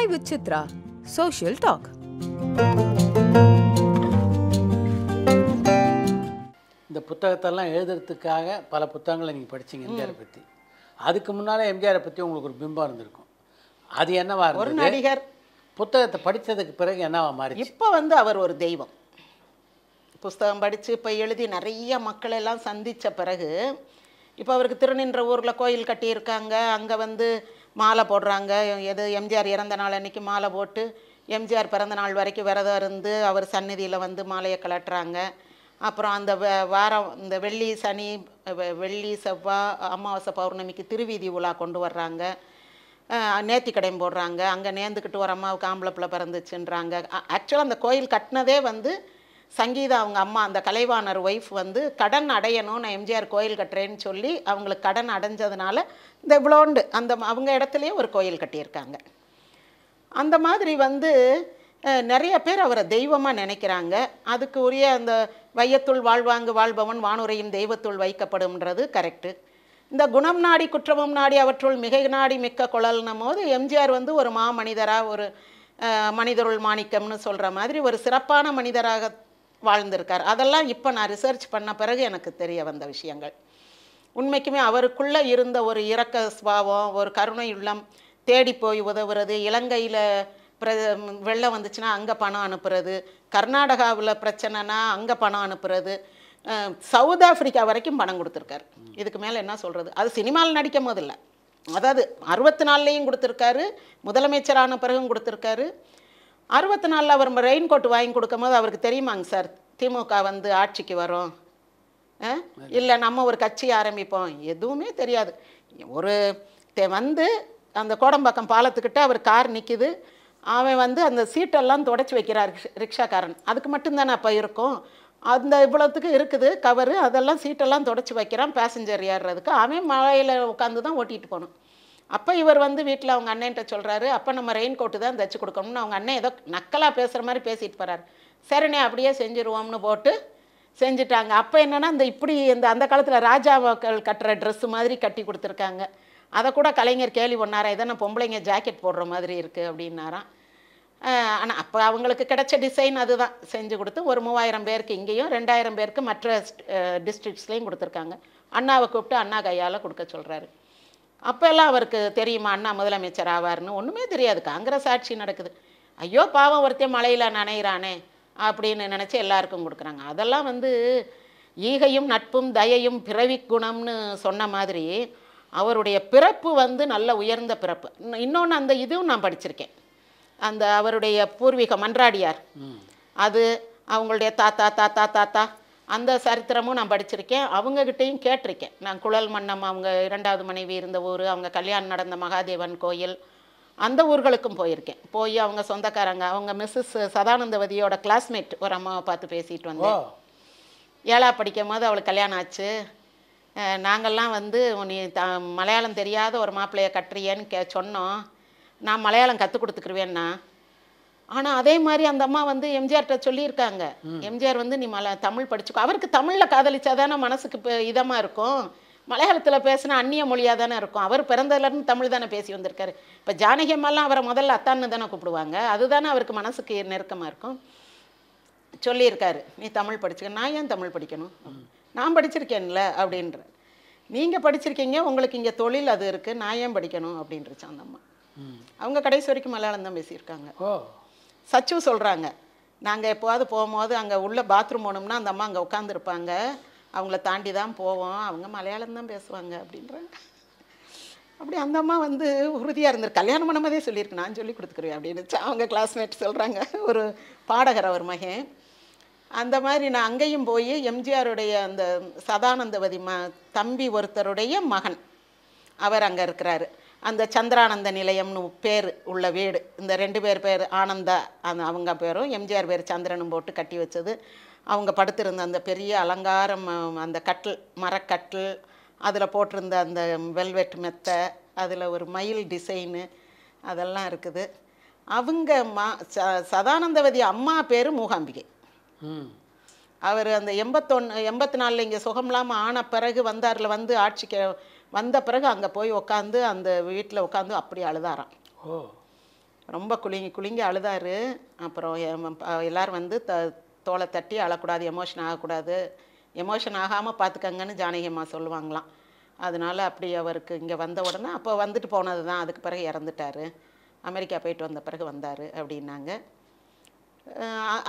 Chai with Chitra, Social Talk. இந்த புத்தகத்தெல்லாம் எழுதுறதுக்காக பல புத்தகங்களை நீங்கள் படிச்சீங்க எம்ஜிஆரை பற்றி. அதுக்கு முன்னால் எம்ஜிஆரை பற்றி உங்களுக்கு ஒரு பிம்பம் இருந்திருக்கும். அது என்னவா இருந்தது? ஒரு நடிகர். புத்தகத்தை படித்ததுக்கு பிறகு என்னவா மாறி? இப்போ அவர் ஒரு தெய்வம். புஸ்தகம் படித்து இப்போ எழுதி நிறைய மக்கள் எல்லாம் சந்தித்த பிறகு இப்போ அவருக்கு திருநின்ற ஊரில் கோயில் கட்டியிருக்காங்க. அங்கே மாலை போடுறாங்க. எம்ஜிஆர் இறந்த நாள் அன்றைக்கி மாலை போட்டு எம்ஜிஆர் பிறந்த நாள் வரைக்கும் விரதம் இருந்து அவர் சந்நிதியில் மாலையை கலட்டுறாங்க. அப்புறம் அந்த வாரம் இந்த வெள்ளி சனி வெள்ளி செவ்வாய் அமாவாசை பௌர்ணமிக்கு திருவீதி உலா கொண்டு வர்றாங்க. நேர்த்திக்கடையும் போடுறாங்க. அங்கே நேர்ந்துக்கிட்டு ஒரு அம்மாவுக்கு ஆம்பளை பிள்ளை பிறந்துச்சுன்றாங்க. ஆக்சுவலாக அந்த கோயில் கட்டினதே சங்கீதா அவங்க அம்மா அந்த கலைவாணர் ஒய்ஃப் கடன் அடையணும், நான் எம்ஜிஆர் கோயில் கட்டுறேன்னு சொல்லி அவங்களுக்கு கடன் அடைஞ்சதுனால இந்த இவ்வளோண்டு அந்த அவங்க இடத்துலையே ஒரு கோயில் கட்டியிருக்காங்க. அந்த மாதிரி நிறைய பேர் அவரை தெய்வமாக நினைக்கிறாங்க. அதுக்கு உரிய அந்த வையத்துள் வாழ்வாங்கு வாழ்பவன் வானுரையின் தெய்வத்துள் வைக்கப்படும்ன்றது கரெக்டு. இந்த குணம் நாடி குற்றமும் நாடி அவற்றுள் மிகை நாடி மிக்க குழல்னும் போது எம்ஜிஆர் ஒரு மாமனிதராக ஒரு மனிதருள் மாணிக்கம்னு சொல்கிற மாதிரி ஒரு சிறப்பான மனிதராக வாழ்ந்திருக்கார். அதெல்லாம் இப்போ நான் ரிசர்ச் பண்ண பிறகு எனக்கு தெரிய வந்த விஷயங்கள். உண்மைக்குமே அவருக்குள்ளே இருந்த ஒரு இரக்க சுபாவம், ஒரு கருணை உள்ளம், தேடி போய் உதவுறது, இலங்கையில் வெள்ளம் வந்துச்சுன்னா அங்கே பணம் அனுப்புறது, கர்நாடகாவில் பிரச்சனைனா அங்கே பணம் அனுப்புறது, சவுத் ஆஃப்ரிக்கா வரைக்கும் பணம் கொடுத்துருக்காரு. இதுக்கு மேலே என்ன சொல்கிறது? அது சினிமாவில் நடிக்கும் போது இல்லை, அதாவது 64லேயும் கொடுத்துருக்காரு, முதலமைச்சரான பிறகும் கொடுத்துருக்காரு. 64 அவர் ரெயின் கோட் வாங்கி கொடுக்கும் போது அவருக்கு தெரியுமாங்க சார் திமுக ஆட்சிக்கு வரும், இல்லை நம்ம ஒரு கட்சி ஆரம்பிப்போம், எதுவுமே தெரியாது. ஒரு அந்த கோடம்பாக்கம் பாலத்துக்கிட்ட அவர் கார் நிற்கிது, அவன் அந்த சீட்டெல்லாம் தொடச்சி வைக்கிறார் ரிக்ஷாக்காரன். அதுக்கு மட்டும்தானே அப்போ இருக்கும், அந்த இவ்வளோத்துக்கு இருக்குது கவரு, அதெல்லாம் சீட்டெல்லாம் தொடச்சி வைக்கிறான் பேசஞ்சர் ஏறுறதுக்கு. அவன் மழையில் உட்காந்து தான் ஓட்டிகிட்டு போகணும். அப்போ இவர் வீட்டில் அவங்க அண்ணன்ட்ட சொல்கிறாரு, அப்போ நம்ம ரெயின் கோட்டு தான் தைச்சி கொடுக்கணும்னு. அவங்க அண்ணன் ஏதோ நக்கலாக பேசுகிற மாதிரி பேசிட்டு போகிறார். சரிண்ணே அப்படியே செஞ்சுருவோம்னு போட்டு செஞ்சுட்டாங்க. அப்போ என்னென்னா அந்த காலத்தில் ராஜாக்கள் கட்டுற ட்ரெஸ்ஸு மாதிரி கட்டி கொடுத்துருக்காங்க. அதை கூட கலைஞர் கேலி பண்ணாரா, இதை நான் பொம்பளைங்க ஜாக்கெட் போடுற மாதிரி இருக்குது அப்படின்னாராம். ஆனால் அப்போ அவங்களுக்கு கிடைச்ச டிசைன் அதுதான் செஞ்சு கொடுத்து ஒரு 3000 பேருக்கு இங்கேயும் 2000 பேருக்கு மற்ற டிஸ்ட்ரிக்ட்ஸ்லேயும் கொடுத்துருக்காங்க. அண்ணாவை கூப்பிட்டு அண்ணா கையால் கொடுக்க சொல்கிறாரு. அப்போல்லாம் அவருக்கு தெரியுமா அண்ணா முதலமைச்சர் ஆவார்னு? ஒன்றுமே தெரியாது. காங்கிரஸ் ஆட்சி நடக்குது, ஐயோ பாவம் ஒருத்தன் மழையில் நனைகிறானே அப்படின்னு நினச்சி எல்லாருக்கும் கொடுக்குறாங்க. அதெல்லாம் ஈகையும் நட்பும் தயையும் பிறவி குணம்னு சொன்ன மாதிரி அவருடைய பிறப்பு நல்ல உயர்ந்த பிறப்பு. இன்னொன்று அந்த இதுவும் நான் படிச்சிருக்கேன். அந்த அவருடைய பூர்வீகம் மன்றாடியார், அது அவங்களுடைய தாத்தா தாத்தா தாத்தா அந்த சரித்திரமும் நான் படிச்சிருக்கேன். அவங்கக்கிட்டையும் கேட்டிருக்கேன் நான். குழல் மன்னம் அவங்க 2வது மனைவி இருந்த ஊர், அவங்க கல்யாணம் நடந்த மகாதேவன் கோயில், அந்த ஊர்களுக்கும் போயிருக்கேன். போய் அவங்க சொந்தக்காரங்க, அவங்க மிஸ்ஸஸ் சதானந்தவதியோட கிளாஸ்மேட் ஒரு அம்மாவை பார்த்து பேசிட்டு வந்தேன். 7ஆவது படிக்கும் போது அவளுக்கு கல்யாணம் ஆச்சு. நாங்கள்லாம் நீ மலையாளம் தெரியாத ஒரு மாப்பிள்ளையை கட்டுறியன்னு சொன்னோம். நான் மலையாளம் கற்றுக் கொடுத்துக்குருவேன்னா. ஆனால் அதே மாதிரி அந்த அம்மா எம்ஜிஆர்கிட்ட சொல்லியிருக்காங்க, எம்ஜிஆர் நீ தமிழ் படிச்சுக்கோ. அவருக்கு தமிழில் காதலிச்சா தானே மனசுக்கு இப்போ இதமாக இருக்கும், மலையாளத்தில் பேசினா அந்நிய மொழியாக தானே இருக்கும். அவர் பிறந்ததுலேருந்து தமிழ் தானே பேசி வந்திருக்காரு. இப்போ ஜானகி அம்மாலாம் அவரை முதல்ல அத்தான்னு தானே கூப்பிடுவாங்க, அதுதானே அவருக்கு மனசுக்கு நெருக்கமாக இருக்கும். சொல்லியிருக்காரு, நீ தமிழ் படிச்சுக்க. நான் ஏன் தமிழ் படிக்கணும், நான் படிச்சிருக்கேன்ல அப்படின்ற. நீங்கள் படிச்சிருக்கீங்க, உங்களுக்கு இங்கே தொழில் அது இருக்குது, நான் ஏன் படிக்கணும் அப்படின்ட்டுருச்சு அந்த அம்மா. அவங்க கடைசி வரைக்கும் மலையாளம் தான் பேசியிருக்காங்க. சச்சு சொல்கிறாங்க, நாங்கள் எப்போவாது போகும்போது அங்கே உள்ள பாத்ரூம் போகணும்னா அந்த அம்மா அங்கே உட்காந்துருப்பாங்க, அவங்கள தாண்டி தான் போவோம், அவங்க மலையாளம் தான் பேசுவாங்க அப்படின்றாங்க. அப்படி அந்த அம்மா உறுதியாக இருந்திருக்கு. கல்யாணம் பண்ணும்போதே சொல்லியிருக்கு, நான் சொல்லி கொடுத்துக்குருவேன் அப்படின்னு அவங்க கிளாஸ்மேட் சொல்கிறாங்க. ஒரு பாடகர் அவர் மகன். அந்த மாதிரி நான் அங்கேயும் போய் எம்ஜிஆருடைய அந்த சதானந்தவதி தம்பி ஒருத்தருடைய மகன் அவர் அங்கே இருக்கிறாரு. அந்த சந்திரானந்த நிலையம்னு பேர் உள்ள வீடு, இந்த 2 பேர் பேர் ஆனந்தா அவங்க பேரும் எம்ஜிஆர் பேர் சந்திரனும் போட்டு கட்டி வச்சது. அவங்க படுத்திருந்த அந்த பெரிய அலங்காரம், அந்த கட்டில் மரக்கட்டில், அதில் போட்டிருந்த அந்த வெல்வெட் மெத்தை, அதில் ஒரு மயில் டிசைனு அதெல்லாம் இருக்குது. அவங்க சதானந்தவதி அம்மா பேர் மூகாம்பிகை. அவர் அந்த 84 இங்கே சுகமில்லாமல் ஆன பிறகு வந்தாரில் ஆட்சிக்கு வந்த பிறகு அங்கே போய் உட்காந்து அந்த வீட்டில் உட்காந்து அப்படி அழுதாராம். ரொம்ப குலுங்கி குலுங்கி அழுதாரு. அப்புறம் எல்லோரும் வந்து தோலை தட்டி அழக்கூடாது, எமோஷன் ஆகக்கூடாது, எமோஷன் ஆகாமல் பார்த்துக்கங்கன்னு ஜானகி அம்மா சொல்லுவாங்களாம். அதனால அப்படி அவருக்கு இங்கே வந்த உடனே அப்போ வந்துட்டு போனது தான், அதுக்கு பிறகு இறந்துட்டார், அமெரிக்கா போயிட்டு வந்த பிறகு வந்தார் அப்படின்னாங்க.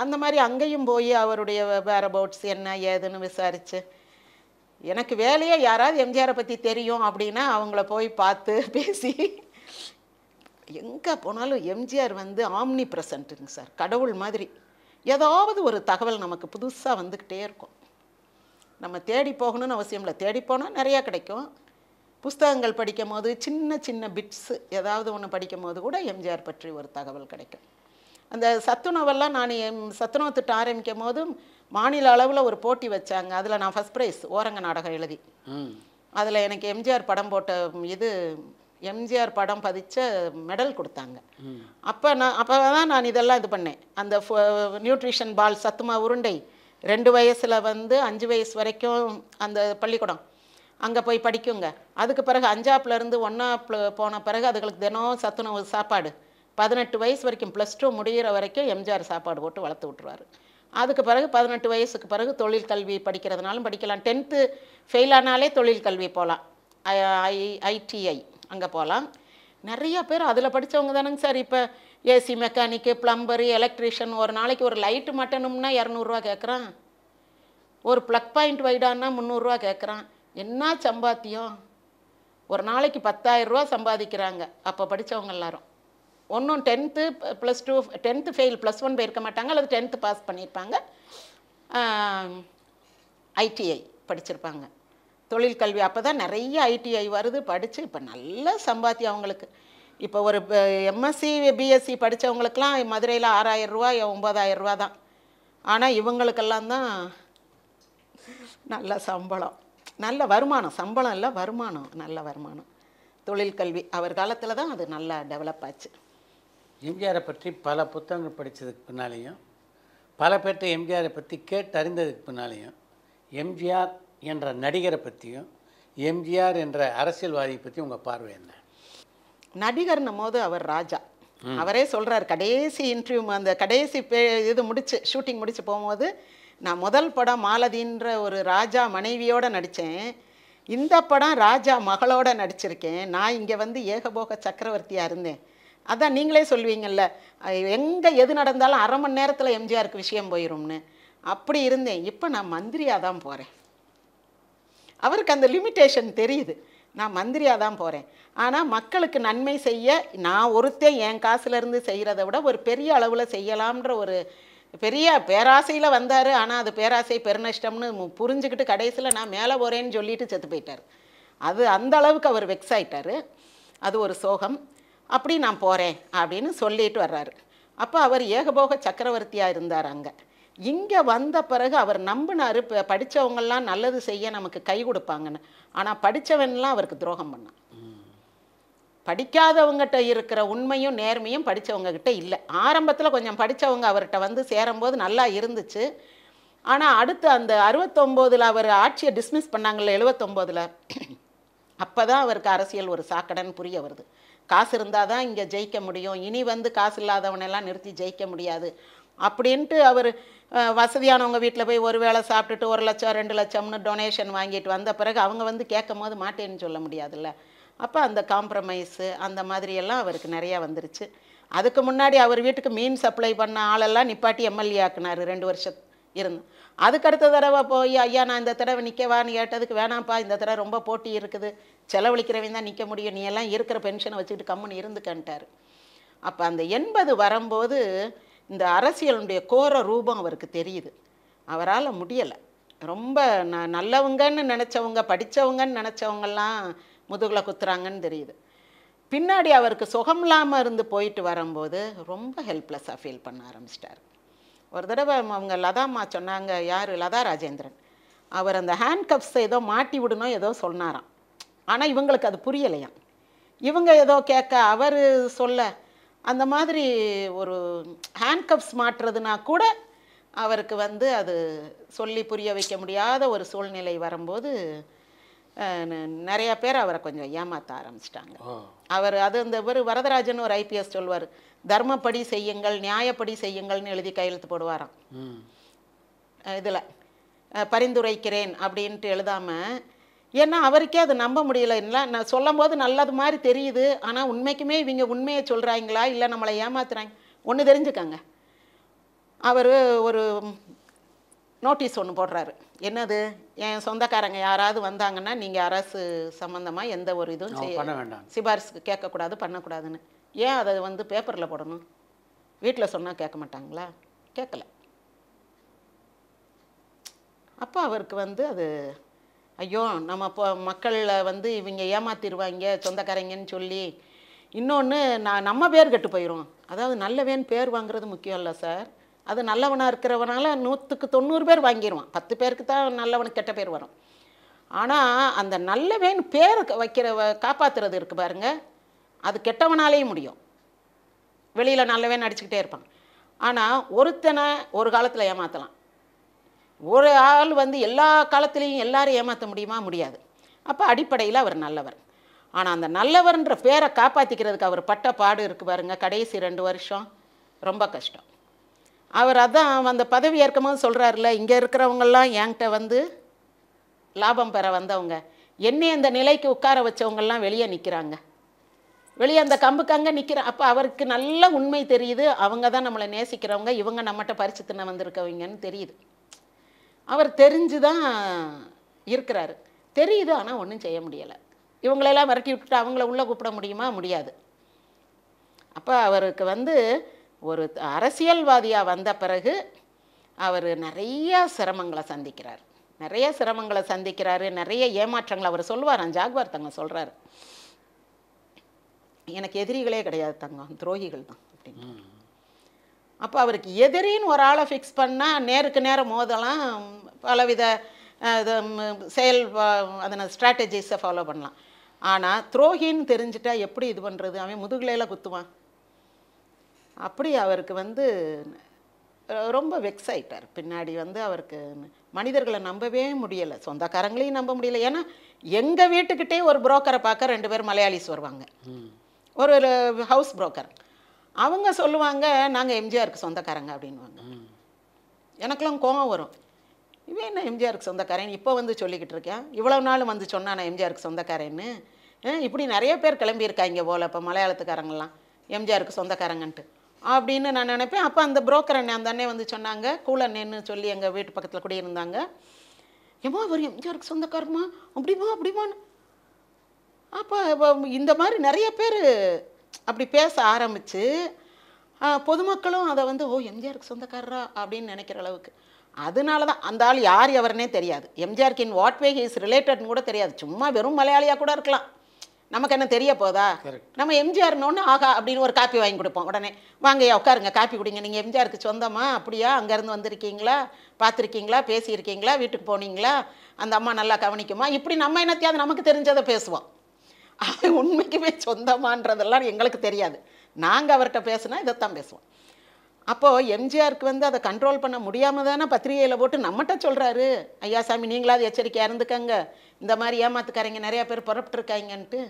அந்த மாதிரி அங்கேயும் போய் அவருடைய வேரபவுட்ஸ் என்ன ஏதுன்னு விசாரித்து, எனக்கு வேலையே யாராவது எம்ஜிஆரை பற்றி தெரியும் அப்படின்னா அவங்கள போய் பார்த்து பேசி, எங்கே போனாலும் எம்ஜிஆர் வந்து ஆம்னி ப்ரெசண்ட்டுங்க சார், கடவுள் மாதிரி. ஏதாவது ஒரு தகவல் நமக்கு புதுசாக வந்துக்கிட்டே இருக்கும். நம்ம தேடி போகணும்னு அவசியம் இல்லை, தேடி போனால் நிறையா கிடைக்கும். புஸ்தகங்கள் படிக்கும் போது சின்ன சின்ன பிட்ஸு ஏதாவது ஒன்று படிக்கும் போது கூட எம்ஜிஆர் பற்றி ஒரு தகவல் கிடைக்கும். அந்த சத்துணவெல்லாம் நான் சத்துணவு திட்டம் ஆரம்பிக்கும் போது மாநில அளவில் ஒரு போட்டி வச்சாங்க. அதில் நான் ஃபஸ்ட் ப்ரைஸ் ஓரங்க நாடகம் எழுதி, அதில் எனக்கு எம்ஜிஆர் படம் போட்ட இது எம்ஜிஆர் படம் பதிச்ச மெடல் கொடுத்தாங்க. அப்போ தான் நான் இதெல்லாம் இது பண்ணேன். அந்த நியூட்ரிஷன் பால் சத்துமா உருண்டை 2 வயசில் வந்து 5 வயசு வரைக்கும் அந்த பள்ளிக்கூடம் அங்கே போய் படிக்குங்க. அதுக்கு பிறகு 5ஆப்லேருந்து 1ஆப்ல போன பிறகு அதுகளுக்கு தினம் சத்துணவு சாப்பாடு 18 வயசு வரைக்கும் +2 முடிகிற வரைக்கும் எம்ஜிஆர் சாப்பாடு போட்டு வளர்த்து விட்ருவார். அதுக்கு பிறகு 18 வயசுக்கு பிறகு தொழில் கல்வி படிக்கிறதுனாலும் படிக்கலாம். 10th ஃபெயில் ஆனாலே தொழில் கல்வி போகலாம், ITI அங்கே போகலாம். நிறையா பேர் அதில் படித்தவங்க தானேங்க சார். இப்போ ஏசி மெக்கானிக்கு, ப்ளம்பரு, எலக்ட்ரிஷியன், ஒரு நாளைக்கு ஒரு லைட்டு மாட்டணும்னா 200 கேட்குறான், ஒரு ப்ளக் பாயிண்ட் வைடான்னா 300 கேட்குறான். என்ன சம்பாத்தியம்! ஒரு நாளைக்கு 10,000 சம்பாதிக்கிறாங்க அப்போ படித்தவங்க எல்லாரும். ஒன்றும் 10th +2 10th ஃபெயில் +1 போயிருக்க மாட்டாங்க, அல்லது 10th பாஸ் பண்ணியிருப்பாங்க, ITI படிச்சிருப்பாங்க, தொழில் கல்வி. அப்போ தான் நிறைய ITI வருது, படித்து இப்போ நல்ல சம்பாத்தியம் அவங்களுக்கு. இப்போ ஒரு MSc BSc படித்தவங்களுக்கெல்லாம் மதுரையில் 6,000 ரூபா 9,000 தான். ஆனால் இவங்களுக்கெல்லாம் தான் நல்ல சம்பளம், நல்ல வருமானம். சம்பளம் இல்லை, வருமானம், நல்ல வருமானம். தொழில் கல்வி அவர் காலத்தில் தான் அது நல்லா டெவலப் ஆச்சு. எம்ஜிஆரை பற்றி பல புத்தகங்கள் படித்ததுக்கு பின்னாலேயும், பல பேர்கிட்ட எம்ஜிஆரை பற்றி கேட்டறிந்ததுக்கு பின்னாலேயும், எம்ஜிஆர் என்ற நடிகரை பற்றியும் எம்ஜிஆர் என்ற அரசியல்வாதியை பற்றி உங்கள் பார்வை என்ன? நடிகர்னும் போது அவர் ராஜா. அவரே சொல்கிறார், கடைசி இன்டர்வியூ அந்த கடைசி இது முடிச்சு ஷூட்டிங் முடிச்சு போகும்போது, நான் முதல் படம் மாலதின்ற ஒரு ராஜா மனைவியோடு நடித்தேன், இந்த படம் ராஜா மகளோடு நடிச்சிருக்கேன், நான் இங்கே வந்து ஏகபோக சக்கரவர்த்தியாக இருந்தேன். அதான் நீங்களே சொல்வீங்கள்ல, எங்கே எது நடந்தாலும் 1/2 மணி நேரத்தில் எம்ஜிஆருக்கு விஷயம் போயிடும்னு, அப்படி இருந்தேன். இப்போ நான் மந்திரியாக தான் போகிறேன். அவருக்கு அந்த லிமிட்டேஷன் தெரியுது, நான் மந்திரியாக தான் போகிறேன். ஆனால் மக்களுக்கு நன்மை செய்ய நான் ஒருத்தன் என் காசுலேருந்து செய்கிறத விட ஒரு பெரிய அளவில் செய்யலாம்ன்ற ஒரு பெரிய பேராசையில் வந்தார். ஆனால் அது பேராசை பெருநஷ்டம்னு புரிஞ்சுக்கிட்டு கடைசியில் நான் மேலே போகிறேன்னு சொல்லிட்டு செத்து போயிட்டார். அது அந்த அளவுக்கு அவர் வெக்ஸ் ஆகிட்டார். அது ஒரு சோகம். அப்படி நான் போகிறேன் அப்படின்னு சொல்லிட்டு வர்றாரு. அப்போ அவர் ஏகபோக சக்கரவர்த்தியாக இருந்தார் அங்கே. இங்கே வந்த பிறகு அவர் நம்பினார், இப்போ படித்தவங்கள்லாம் நல்லது செய்ய நமக்கு கை கொடுப்பாங்கன்னு. ஆனால் படித்தவன்லாம் அவருக்கு துரோகம் பண்ணான். படிக்காதவங்ககிட்ட இருக்கிற உண்மையும் நேர்மையும் படித்தவங்ககிட்ட இல்லை. ஆரம்பத்தில் கொஞ்சம் படித்தவங்க அவர்கிட்ட வந்து சேரும்போது நல்லா இருந்துச்சு. ஆனால் அடுத்து அந்த 69 அவர் ஆட்சியை டிஸ்மிஸ் பண்ணாங்கள்ல 79, அப்போ தான் அவருக்கு அரசியல் ஒரு சாக்கடைன்னு புரிய வருது. காசு இருந்தால் தான் இங்கே ஜெயிக்க முடியும், இனி வந்து காசு இல்லாதவனெல்லாம் நிறுத்தி ஜெயிக்க முடியாது அப்படின்ட்டு அவர் வசதியானவங்க வீட்டில் போய் ஒரு வேளை சாப்பிட்டுட்டு 1 லட்சம் 2 லட்சம்னு டொனேஷன் வாங்கிட்டு வந்த பிறகு அவங்க வந்து கேட்கும் போது மாட்டேன்னு சொல்ல முடியாதுல்ல. அப்போ அந்த காம்ப்ரமைஸு அந்த மாதிரியெல்லாம் அவருக்கு நிறையா வந்துருச்சு. அதுக்கு முன்னாடி அவர் வீட்டுக்கு மீன் சப்ளை பண்ண ஆளெல்லாம் நிப்பாட்டி MLA ஆக்குனார் 2 வருஷம் இருந்து. அதுக்கடுத்த தடவை போய் ஐயா நான் இந்த தடவை நிற்கவான்னு கேட்டதுக்கு வேணாம்ப்பா, இந்த தடவை ரொம்ப போட்டி இருக்குது, செலவழிக்கிறவன் தான் நிற்க முடியும், நீ எல்லாம் இருக்கிற பென்ஷனை வச்சுக்கிட்டு கம்முன்னு இருந்துக்கன்ட்டார். அப்போ அந்த 80 வரும்போது இந்த அரசியலுடைய கோர ரூபம் அவருக்கு தெரியுது. அவரால் முடியலை. ரொம்ப நல்லவங்கன்னு நினச்சவங்க, படித்தவங்கன்னு நினச்சவங்கெல்லாம் முதுகில் குத்துறாங்கன்னு தெரியுது. பின்னாடி அவருக்கு சுகம் இல்லாமல் இருந்து போயிட்டு வரும்போது ரொம்ப ஹெல்ப்லெஸ்ஸாக ஃபீல் பண்ண ஆரம்பிச்சிட்டார். ஒரு தடவை அவங்க லதாம்மா சொன்னாங்க, யார் லதா ராஜேந்திரன், அவர் அந்த ஹேண்ட் கப்ஸை ஏதோ மாட்டி விடணும் ஏதோ சொன்னாராம். ஆனால் இவங்களுக்கு அது புரியலையாம். இவங்க ஏதோ கேட்க அவர் சொல்ல அந்த மாதிரி ஒரு ஹேண்ட் கப்ஸ் மாட்டுறதுனா கூட அவருக்கு வந்து அது சொல்லி புரிய வைக்க முடியாத ஒரு சூழ்நிலை வரும்போது நிறையா பேர் அவரை கொஞ்சம் ஏமாற்ற ஆரம்பிச்சிட்டாங்க. ஓ அது அந்த வரதராஜன் ஒரு ஐபிஎஸ் சொல்வார், தர்மப்படி செய்யுங்கள் நியாயப்படி செய்யுங்கள்னு எழுதி கையெழுத்து போடுவாராம். இதில் பரிந்துரைக்கிறேன் அப்படின்ட்டு எழுதாமல், ஏன்னா அவருக்கே அதை நம்ப முடியல. இல்லை நான் சொல்லும் போது நல்லது மாதிரி தெரியுது, ஆனால் உண்மைக்குமே இவங்க உண்மையை சொல்கிறாங்களா இல்லை நம்மளை ஏமாத்துறாங்க. ஒன்று தெரிஞ்சுக்கங்க, அவர் ஒரு நோட்டீஸ் ஒன்று போடுறாரு. என்னது, என் சொந்தக்காரங்க யாராவது வந்தாங்கன்னா நீங்கள் அரசு சம்மந்தமாக எந்த ஒரு இதுவும் பண்ண வேண்டாம், சிபாரிசுக்கு கேட்கக்கூடாது, பண்ணக்கூடாதுன்னு. ஏன் அதை பேப்பரில் போடணும்? வீட்டில் சொன்னால் கேட்க மாட்டாங்களா? கேட்கல. அப்போ அவருக்கு அது ஐயோ நம்ம இப்போ மக்களை இவங்க ஏமாத்திடுவாங்க சொந்தக்காரங்கன்னு சொல்லி. இன்னொன்று நம்ம பேர் கெட்டு போயிடும். அதாவது நல்லவேன் பேர் வாங்குறது முக்கியம் இல்லை சார். அது நல்லவனாக இருக்கிறவனால 100க்கு 90 பேர் வாங்கிடுவான். 10 பேருக்கு தான் நல்லவனுக்கு கெட்ட பேர் வரும். ஆனால் அந்த நல்லவேன் பேரை காப்பாற்றுறது இருக்குது பாருங்க, அது கெட்டவனாலேயும் முடியும். வெளியில் நல்லவேன் அடிச்சுக்கிட்டே இருப்பான். ஆனால் ஒருத்தனை ஒரு காலத்தில் ஏமாற்றலாம். ஒரு ஆள் எல்லா காலத்துலேயும் எல்லாரும் ஏமாற்ற முடியுமா? முடியாது. அப்போ அடிப்படையில் அவர் நல்லவர். ஆனால் அந்த நல்லவர்ன்ற பேரை காப்பாற்றிக்கிறதுக்கு அவர் பட்ட பாடு இருக்குது பாருங்க, கடைசி 2 வருஷம் ரொம்ப கஷ்டம். அவர் அதான் அந்த பதவி ஏற்கும்போது சொல்கிறாருல, இங்கே இருக்கிறவங்கெல்லாம் என்கிட்ட லாபம் பெற வந்தவங்க, என்னை அந்த நிலைக்கு உட்கார வச்சவங்கெல்லாம் வெளியே நிற்கிறாங்க, வெளியே அந்த கம்புக்கு அங்கே நிற்கிறான். அப்போ அவருக்கு நல்ல உண்மை தெரியுது, அவங்க தான் நம்மளை நேசிக்கிறவங்க, இவங்க நம்மகிட்ட பறிச்சு தின்ன வந்திருக்கவங்கன்னு தெரியுது. அவர் தெரிஞ்சு தான் இருக்கிறாரு, தெரியுது. ஆனால் ஒன்றும் செய்ய முடியலை. இவங்களெல்லாம் விரட்டி விட்டுட்டு அவங்கள உள்ளே கூப்பிட முடியுமா? முடியாது. அப்போ அவருக்கு ஒரு அரசியல்வாதியாக வந்த பிறகு அவர் நிறைய சிரமங்களை சந்திக்கிறார், நிறைய ஏமாற்றங்களை. அவர் சொல்லுவாராம், ஜாகுவார் தங்கம் சொல்கிறாரு, எனக்கு எதிரிகளே கிடையாது தங்கம், துரோகிகள் தான் அப்படின்னு. அப்போ அவருக்கு எதிரின்னு ஒரு ஆளை ஃபிக்ஸ் பண்ணால் நேருக்கு நேரம் மோதலாம், பலவித அதனை ஸ்ட்ராட்டஜிஸை ஃபாலோ பண்ணலாம். ஆனால் துரோகின்னு தெரிஞ்சிட்டா எப்படி இது பண்ணுறது? அவன் முதுகுலையில் குத்துவான். அப்படி அவருக்கு ரொம்ப வெக்ஸ் ஆகிட்டார். பின்னாடி அவருக்கு மனிதர்களை நம்பவே முடியலை, சொந்தக்காரங்களையும் நம்ப முடியல. ஏன்னா எங்கள் வீட்டுக்கிட்டே ஒரு புரோக்கரை பார்க்க 2 பேர் மலையாளிஸ் வருவாங்க, ஒரு ஹவுஸ் புரோக்கர். அவங்க சொல்லுவாங்க, நாங்கள் எம்ஜிஆருக்கு சொந்தக்காரங்க அப்படின்வாங்க. எனக்கெல்லாம் கோபம் வரும், இவன் என்ன எம்ஜிஆருக்கு சொந்தக்காரன் இப்போ சொல்லிக்கிட்டு இருக்கேன், இவ்வளோ நாள் சொன்னா நான் எம்ஜிஆருக்கு சொந்தக்காரன்னு. இப்படி நிறைய பேர் கிளம்பியிருக்காங்க போல் இப்போ மலையாளத்துக்காரங்கெல்லாம் எம்ஜிஆருக்கு சொந்தக்காரங்கன்ட்டு அப்படின்னு நான் நினைப்பேன். அப்போ அந்த புரோக்கர் அண்ணே அந்த அண்ணே சொன்னாங்க, கூலண்ணேன்னு சொல்லி எங்கள் வீட்டு பக்கத்தில் குடியிருந்தாங்க. ஏமா அவர் எம்ஜிஆருக்கு சொந்தக்காரமா அப்படிமான்னு. அப்போ இந்த மாதிரி நிறைய பேர் அப்படி பேச ஆரம்பித்து பொதுமக்களும் அதை ஓ எம்ஜிஆருக்கு சொந்தக்காரரா அப்படின்னு நினைக்கிற அளவுக்கு. அதனால தான் அந்த ஆள் யார் எவருனே தெரியாது, எம்ஜிஆருக்கு இன் வாட் வே இஸ் ரிலேட்டட்னு கூட தெரியாது. சும்மா வெறும் மலையாளியாக கூட இருக்கலாம், நமக்கு என்ன தெரிய போதா? நம்ம எம்ஜிஆர்னோன்னு ஆகா அப்படின்னு ஒரு காப்பி வாங்கி கொடுப்போம். உடனே வாங்கய்யா உட்காருங்க காப்பி குடிங்க, நீங்கள் எம்ஜிஆருக்கு சொந்தமா? அப்படியா, அங்கேருந்து வந்திருக்கீங்களா, பார்த்துருக்கீங்களா, பேசியிருக்கீங்களா, வீட்டுக்கு போனீங்களா, அந்த அம்மா நல்லா கவனிக்குமா, இப்படி நம்ம என்னத்தையாவது நமக்கு தெரிஞ்சதை பேசுவோம். உண்மைக்குமே சொந்தமான்றதெல்லாம் எங்களுக்கு தெரியாது, நாங்கள் அவர்கிட்ட பேசுனா இதைத்தான் பேசுவோம். அப்போது எம்ஜிஆருக்கு அதை கண்ட்ரோல் பண்ண முடியாமல் தானே பத்திரிகையில் போட்டு நம்மகிட்ட சொல்கிறாரு, ஐயா சாமி நீங்களாவது எச்சரிக்கையாக இருந்துக்கங்க, இந்த மாதிரி ஏமாத்துக்காரங்க நிறையா பேர் புறப்பட்டுருக்காங்கன்ட்டு.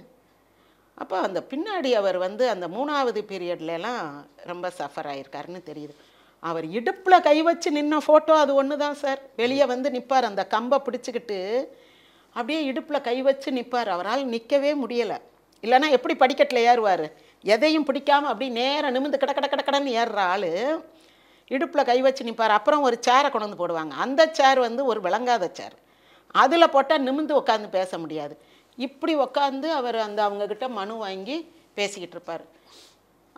அப்போ அந்த பின்னாடி அவர் அந்த 3வது பீரியட்லலாம் ரொம்ப சஃபர் ஆகியிருக்காருன்னு தெரியுது. அவர் இடுப்பில் கை வச்சு நின்ன ஃபோட்டோ அது ஒன்று தான் சார். வெளியே நிற்பார், அந்த கம்பை பிடிச்சிக்கிட்டு அப்படியே இடுப்பில் கை வச்சு நிற்பார். அவரால் நிற்கவே முடியலை. இல்லைன்னா எப்படி படிக்கட்டில் ஏறுவார், எதையும் பிடிக்காமல் அப்படி நேராக நிமிந்து கடன்னு ஏறுற ஆள் இடுப்பில் கை வச்சு நிற்பார். அப்புறம் ஒரு சேரை கொண்டு வந்து போடுவாங்க, அந்த சேர் ஒரு விளங்காத சேர், அதில் போட்டால் நிமிந்து உட்காந்து பேச முடியாது. இப்படி உட்காந்து அவர் அவங்கக்கிட்ட மனு வாங்கி பேசிக்கிட்டு இருப்பார்.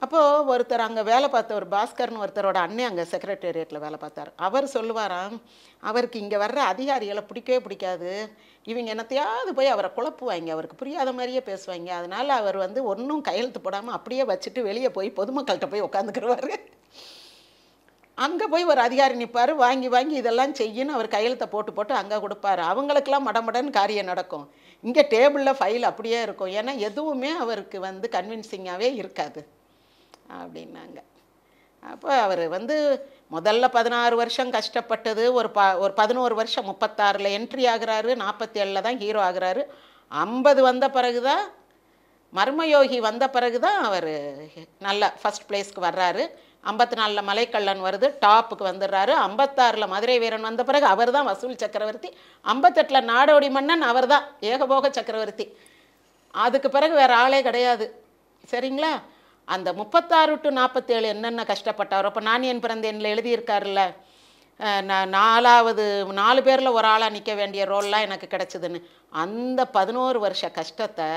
அப்போது ஒருத்தர் அங்கே வேலை பார்த்த ஒரு பாஸ்கர்னு ஒருத்தரோட அண்ணே அங்கே செக்ரட்டேரியட்டில் வேலை பார்த்தார். அவர் சொல்லுவாராம், அவருக்கு இங்கே வர்ற அதிகாரிகளை பிடிக்கவே பிடிக்காது, இவங்க என்னத்தையாவது போய் அவரை குழப்புவாங்க, அவருக்கு புரியாத மாதிரியே பேசுவாங்க. அதனால் அவர் ஒன்றும் கையெழுத்து போடாமல் அப்படியே வச்சுட்டு வெளியே போய் பொதுமக்கள்கிட்ட போய் உட்காந்துக்கிடுவார். அங்கே போய் ஒரு அதிகாரி நிற்பார், வாங்கி இதெல்லாம் செய்யணும் அவர் கையெழுத்தை போட்டு அங்கே கொடுப்பார். அவங்களுக்கெல்லாம் மடமடன்னு காரியம் நடக்கும். இங்கே டேபிளில் ஃபைல் அப்படியே இருக்கும், ஏன்னா எதுவுமே அவருக்கு கன்வின்சிங்காகவே இருக்காது அப்படின்னாங்க. அப்போ அவர் முதல்ல 16 வருஷம் கஷ்டப்பட்டது, ஒரு 11 வருஷம் 36ல் என்ட்ரி ஆகுறாரு, 47ல் தான் ஹீரோ ஆகுறாரு. 50 வந்த பிறகு தான், மர்மயோகி வந்த பிறகு தான் அவர் நல்ல ஃபஸ்ட் பிளேஸ்க்கு வர்றாரு. 54ல் மலைக்கள்ளன் வருது, டாப்புக்கு வந்துடுறாரு. 56ல் மதுரை வீரன் வந்த பிறகு அவர் தான் வசூல் சக்கரவர்த்தி. 58ல் நாடோடி மன்னன் அவர் தான் ஏகபோக சக்கரவர்த்தி. அதுக்கு பிறகு வேறு ஆளே கிடையாது. சரிங்களா? அந்த 36 to 47 என்னென்ன கஷ்டப்பட்டாரோ, அப்போ நான் என் பிறந்தேனில் எழுதியிருக்காருல்ல, நான் 4 பேரில் ஒரு ஆளாக நிற்க வேண்டிய ரோல்லாம் எனக்கு கிடச்சிதுன்னு. அந்த 11 வருஷ கஷ்டத்தை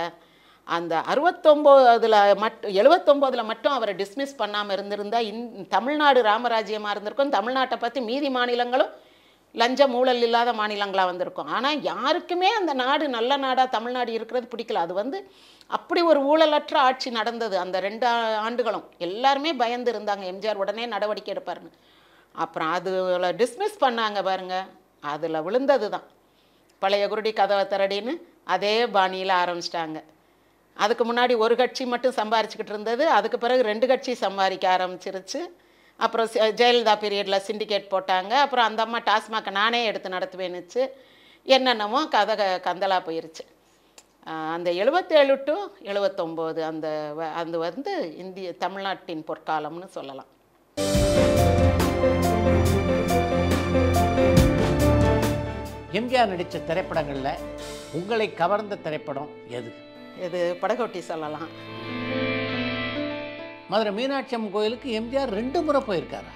அந்த 79ல் மட்டும் அவரை டிஸ்மிஸ் பண்ணாமல் இருந்திருந்தால் தமிழ்நாடு ராமராஜ்யமாக இருந்திருக்கும். தமிழ்நாட்டை பற்றி மீதி மாநிலங்களும் லஞ்சம் ஊழல் இல்லாத மாநிலங்களாக வந்திருக்கும். ஆனால் யாருக்குமே அந்த நாடு நல்ல நாடாக தமிழ்நாடு இருக்கிறது பிடிக்கல. அது அப்படி ஒரு ஊழலற்ற ஆட்சி நடந்தது அந்த 2 ஆண்டுகளும். எல்லாருமே பயந்து இருந்தாங்க எம்ஜிஆர் உடனே நடவடிக்கை எடுப்பாருன்னு. அப்புறம் அதில் டிஸ்மிஸ் பண்ணாங்க பாருங்க, அதில் விழுந்தது தான் பழைய குருடி கதவை திரடின்னு அதே பாணியில் ஆரம்பிச்சிட்டாங்க. அதுக்கு முன்னாடி ஒரு கட்சி மட்டும் சம்பாரிச்சுக்கிட்டு இருந்தது, அதுக்கு பிறகு 2 கட்சி சம்பாதிக்க ஆரம்பிச்சிருச்சு. அப்புறம் ஜெயலலிதா பீரியடில் சிண்டிகேட் போட்டாங்க. அப்புறம் அந்த அம்மா டாஸ்மாகை நானே எடுத்து நடத்துவேன்னுச்சு. என்னென்னமோ கதை கந்தலாக போயிருச்சு. அந்த 77 to 79 அது இந்திய தமிழ்நாட்டின் பொற்காலம்னு சொல்லலாம். எம்ஜிஆர் நடித்த திரைப்படங்களில் உங்களை கவர்ந்த திரைப்படம் எது? இது படகோட்டி சொல்லலாம். மதுரை மீனாட்சி அம்மன் கோயிலுக்கு எம்ஜிஆர் 2 முறை போயிருக்காரா?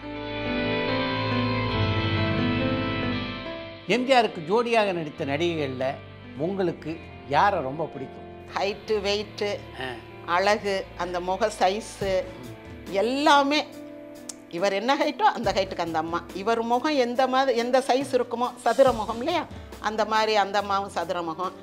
எம்ஜிஆருக்கு ஜோடியாக நடித்த நடிகைகளில் உங்களுக்கு யாரை ரொம்ப பிடிக்கும்? ஹைட்டு, வெயிட்டு, அழகு, அந்த முக சைஸு எல்லாமே. இவர் என்ன ஹைட்டோ அந்த ஹைட்டுக்கு அந்த அம்மா. இவர் முகம் எந்த சைஸ் இருக்குமோ, சதுர முகம் இல்லையா, அந்த மாதிரி அந்த அம்மாவும் சதுர முகம்.